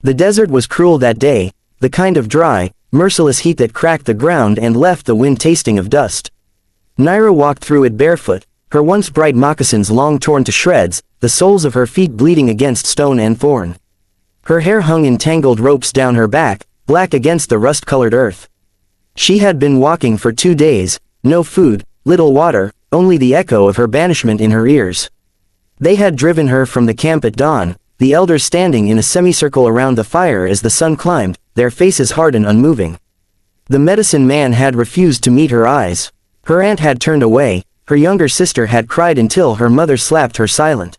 The desert was cruel that day, the kind of dry, merciless heat that cracked the ground and left the wind tasting of dust. Naira walked through it barefoot, her once bright moccasins long torn to shreds, the soles of her feet bleeding against stone and thorn. Her hair hung in tangled ropes down her back, black against the rust-colored earth. She had been walking for 2 days, no food, little water, only the echo of her banishment in her ears. They had driven her from the camp at dawn, the elders standing in a semicircle around the fire as the sun climbed, their faces hard and unmoving. The medicine man had refused to meet her eyes. Her aunt had turned away, her younger sister had cried until her mother slapped her silent.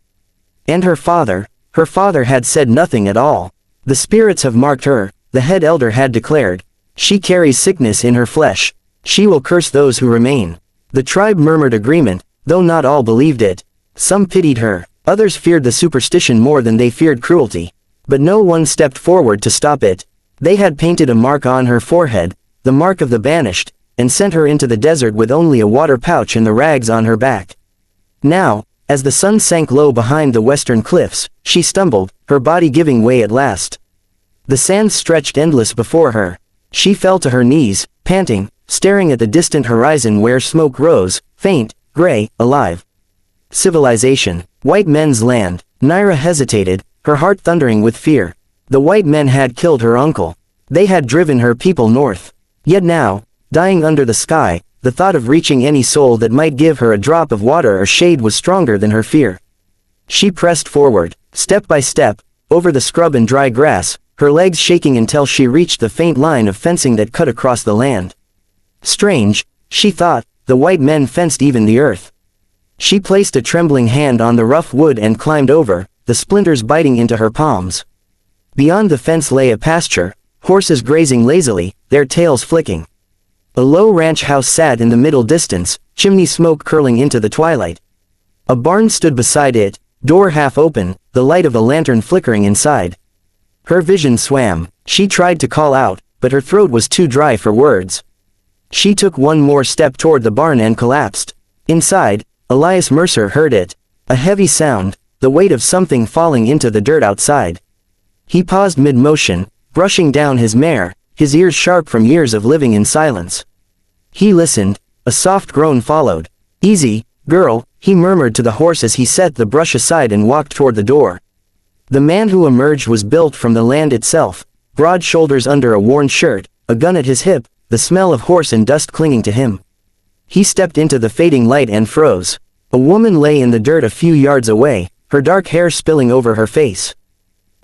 And her father had said nothing at all. The spirits have marked her, the head elder had declared. She carries sickness in her flesh. She will curse those who remain. The tribe murmured agreement, though not all believed it. Some pitied her, others feared the superstition more than they feared cruelty. But no one stepped forward to stop it. They had painted a mark on her forehead, the mark of the banished, and sent her into the desert with only a water pouch and the rags on her back. Now, as the sun sank low behind the western cliffs, she stumbled, her body giving way at last. The sands stretched endless before her. She fell to her knees, panting, staring at the distant horizon where smoke rose, faint, gray, alive. Civilization. White men's land. Naira hesitated, her heart thundering with fear. The white men had killed her uncle. They had driven her people north. Yet now, dying under the sky, the thought of reaching any soul that might give her a drop of water or shade was stronger than her fear. She pressed forward, step by step, over the scrub and dry grass, her legs shaking until she reached the faint line of fencing that cut across the land. Strange, she thought, the white men fenced even the earth. She placed a trembling hand on the rough wood and climbed over, the splinters biting into her palms. Beyond the fence lay a pasture, horses grazing lazily, their tails flicking. A low ranch house sat in the middle distance, chimney smoke curling into the twilight. A barn stood beside it, door half open, the light of a lantern flickering inside. Her vision swam. She tried to call out, but her throat was too dry for words. She took one more step toward the barn and collapsed. Inside, Elias Mercer heard it. A heavy sound, the weight of something falling into the dirt outside. He paused mid-motion, brushing down his mare, his ears sharp from years of living in silence. He listened, a soft groan followed. "Easy, girl," he murmured to the horse as he set the brush aside and walked toward the door. The man who emerged was built from the land itself, broad shoulders under a worn shirt, a gun at his hip, the smell of horse and dust clinging to him. He stepped into the fading light and froze. A woman lay in the dirt a few yards away, her dark hair spilling over her face.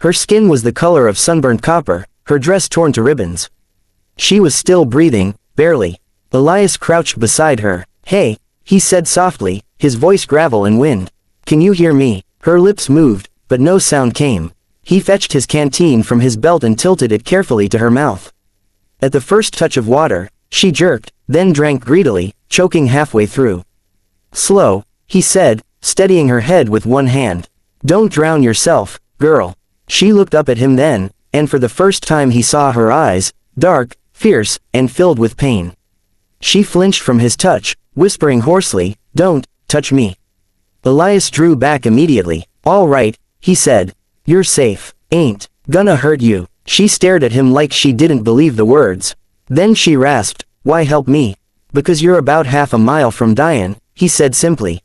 Her skin was the color of sunburned copper, her dress torn to ribbons. She was still breathing, barely. Elias crouched beside her. "Hey," he said softly, his voice gravel and wind. "Can you hear me?" Her lips moved, but no sound came. He fetched his canteen from his belt and tilted it carefully to her mouth. At the first touch of water, she jerked, then drank greedily, choking halfway through. "Slow," he said, steadying her head with one hand. "Don't drown yourself, girl." She looked up at him then, and for the first time he saw her eyes, dark, fierce, and filled with pain. She flinched from his touch, whispering hoarsely, "Don't touch me." Elias drew back immediately. "All right," he said. "You're safe. Ain't gonna hurt you." She stared at him like she didn't believe the words. Then she rasped, "Why help me?" "Because you're about half a mile from dying," he said simply.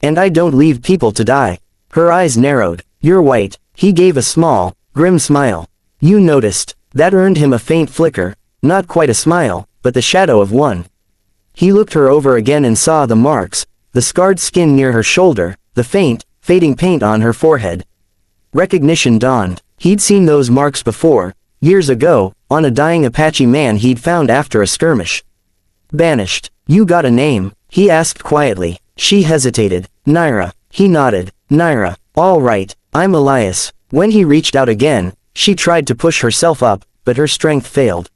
"And I don't leave people to die." Her eyes narrowed. "You're white." He gave a small, grim smile. "You noticed." That earned him a faint flicker, not quite a smile, but the shadow of one. He looked her over again and saw the marks, the scarred skin near her shoulder, the faint, fading paint on her forehead. Recognition dawned. He'd seen those marks before, years ago, on a dying Apache man he'd found after a skirmish. "Banished. You got a name?" he asked quietly. She hesitated. "Naira." He nodded. "Naira. All right, I'm Elias." When he reached out again, she tried to push herself up, but her strength failed.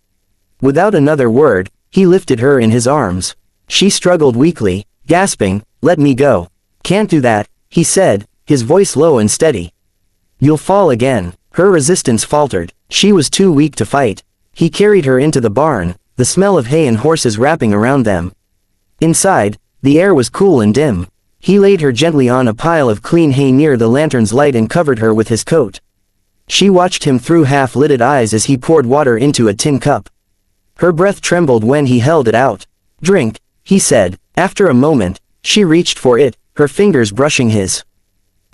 Without another word, he lifted her in his arms. She struggled weakly, gasping, "Let me go." "Can't do that," he said, his voice low and steady. "You'll fall again." Her resistance faltered. She was too weak to fight. He carried her into the barn, the smell of hay and horses wrapping around them. Inside, the air was cool and dim. He laid her gently on a pile of clean hay near the lantern's light and covered her with his coat. She watched him through half-lidded eyes as he poured water into a tin cup. Her breath trembled when he held it out. "Drink," he said. After a moment, she reached for it, her fingers brushing his.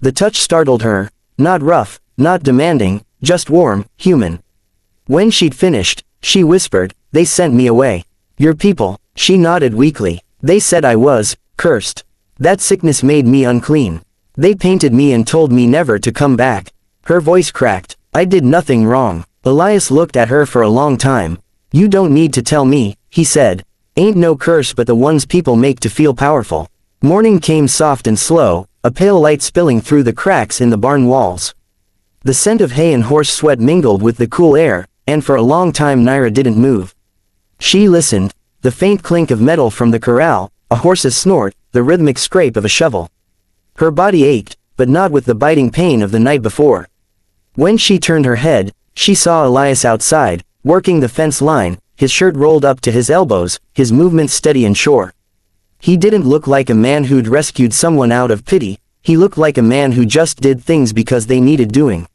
The touch startled her. Not rough, not demanding, just warm, human. When she'd finished, she whispered, "They sent me away." "Your people," she nodded weakly. "They said I was cursed. That sickness made me unclean. They painted me and told me never to come back." Her voice cracked. "I did nothing wrong." Elias looked at her for a long time. "You don't need to tell me," he said. "Ain't no curse but the ones people make to feel powerful." Morning came soft and slow, a pale light spilling through the cracks in the barn walls. The scent of hay and horse sweat mingled with the cool air, and for a long time Naira didn't move. She listened, the faint clink of metal from the corral, a horse's snort, the rhythmic scrape of a shovel. Her body ached, but not with the biting pain of the night before. When she turned her head, she saw Elias outside, working the fence line, his shirt rolled up to his elbows, his movements steady and sure. He didn't look like a man who'd rescued someone out of pity, he looked like a man who just did things because they needed doing.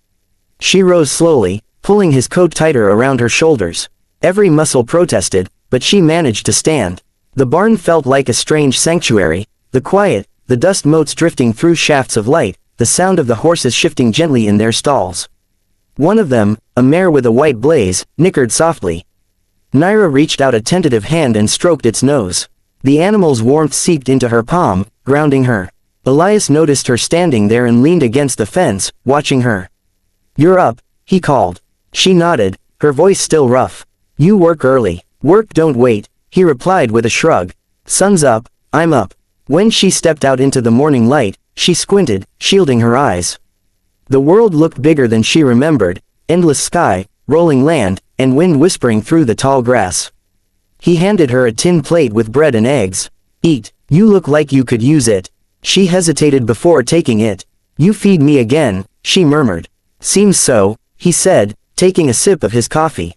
She rose slowly, pulling his coat tighter around her shoulders. Every muscle protested, but she managed to stand. The barn felt like a strange sanctuary, the quiet, the dust motes drifting through shafts of light, the sound of the horses shifting gently in their stalls. One of them, a mare with a white blaze, nickered softly. Naira reached out a tentative hand and stroked its nose. The animal's warmth seeped into her palm, grounding her. Elias noticed her standing there and leaned against the fence, watching her. "You're up," he called. She nodded, her voice still rough. "You work early." "Work don't wait," he replied with a shrug. "Sun's up, I'm up." When she stepped out into the morning light, she squinted, shielding her eyes. The world looked bigger than she remembered, endless sky, rolling land, and wind whispering through the tall grass. He handed her a tin plate with bread and eggs. "Eat, you look like you could use it." She hesitated before taking it. "You feed me again," she murmured. "Seems so," he said, taking a sip of his coffee.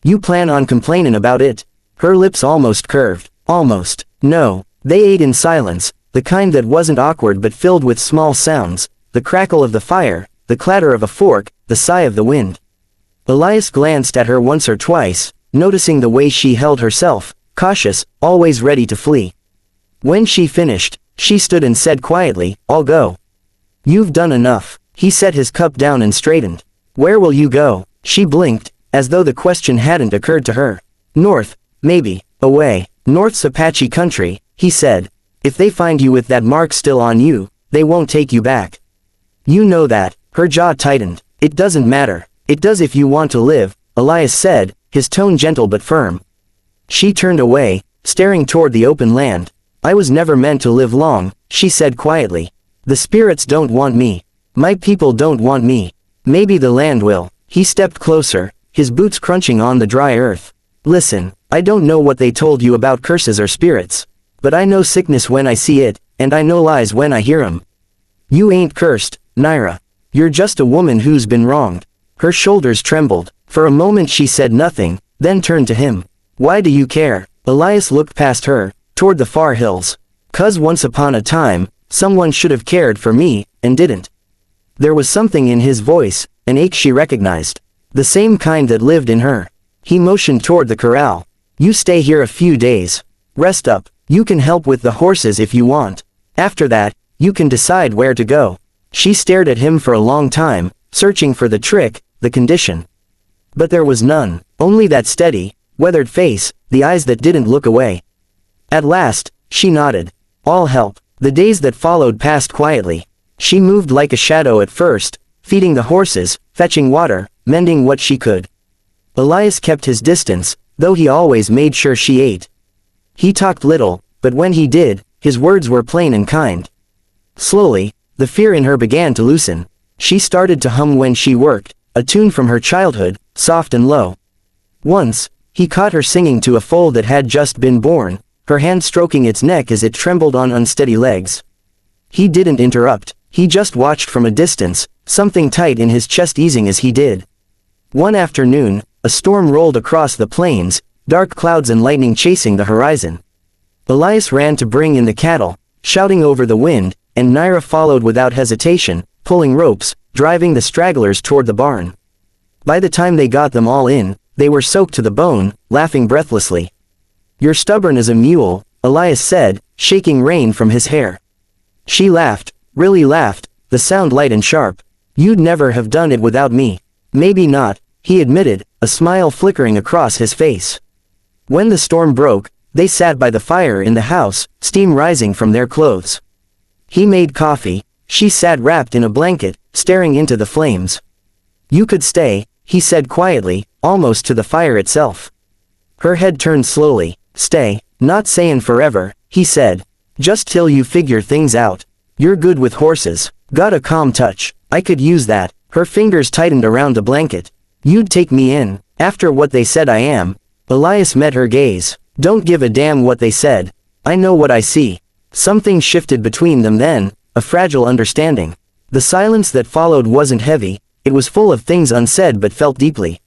"You plan on complaining about it?" Her lips almost curved. "Almost." "No." They ate in silence, the kind that wasn't awkward but filled with small sounds, the crackle of the fire, the clatter of a fork, the sigh of the wind. Elias glanced at her once or twice, noticing the way she held herself, cautious, always ready to flee. When she finished, she stood and said quietly, "I'll go." "You've done enough." He set his cup down and straightened. "Where will you go?" She blinked, as though the question hadn't occurred to her. "North, maybe. Away. North's Apache country," he said. "If they find you with that mark still on you, they won't take you back." "You know that." Her jaw tightened. "It doesn't matter." "It does if you want to live," Elias said, his tone gentle but firm. She turned away, staring toward the open land. "I was never meant to live long," she said quietly. "The spirits don't want me. My people don't want me. Maybe the land will." He stepped closer, his boots crunching on the dry earth. "Listen, I don't know what they told you about curses or spirits. But I know sickness when I see it, and I know lies when I hear 'em. You ain't cursed, Naira. You're just a woman who's been wronged." Her shoulders trembled. For a moment she said nothing, then turned to him. "Why do you care?" Elias looked past her, toward the far hills. "'Cause once upon a time, someone should have cared for me, and didn't." There was something in his voice, an ache she recognized. The same kind that lived in her. He motioned toward the corral. "You stay here a few days. Rest up. You can help with the horses if you want. After that, you can decide where to go." She stared at him for a long time, searching for the trick, the condition. But there was none, only that steady, weathered face, the eyes that didn't look away. At last, she nodded. "I'll help." The days that followed passed quietly. She moved like a shadow at first, feeding the horses, fetching water, mending what she could. Elias kept his distance, though he always made sure she ate. He talked little, but when he did, his words were plain and kind. Slowly, the fear in her began to loosen. She started to hum when she worked, a tune from her childhood, soft and low. Once, he caught her singing to a foal that had just been born, her hand stroking its neck as it trembled on unsteady legs. He didn't interrupt, he just watched from a distance, something tight in his chest easing as he did. One afternoon, a storm rolled across the plains, dark clouds and lightning chasing the horizon. Elias ran to bring in the cattle, shouting over the wind, and Naira followed without hesitation, pulling ropes, driving the stragglers toward the barn. By the time they got them all in, they were soaked to the bone, laughing breathlessly. "You're stubborn as a mule," Elias said, shaking rain from his hair. She laughed, really laughed, the sound light and sharp. "You'd never have done it without me." "Maybe not," he admitted, a smile flickering across his face. When the storm broke, they sat by the fire in the house, steam rising from their clothes. He made coffee, she sat wrapped in a blanket, staring into the flames. "You could stay," he said quietly, almost to the fire itself. Her head turned slowly. "Stay, not sayin' forever," he said. "Just till you figure things out. You're good with horses. Got a calm touch. I could use that." Her fingers tightened around the blanket. "You'd take me in, after what they said I am." Elias met her gaze. "Don't give a damn what they said. I know what I see." Something shifted between them then, a fragile understanding. The silence that followed wasn't heavy, it was full of things unsaid but felt deeply.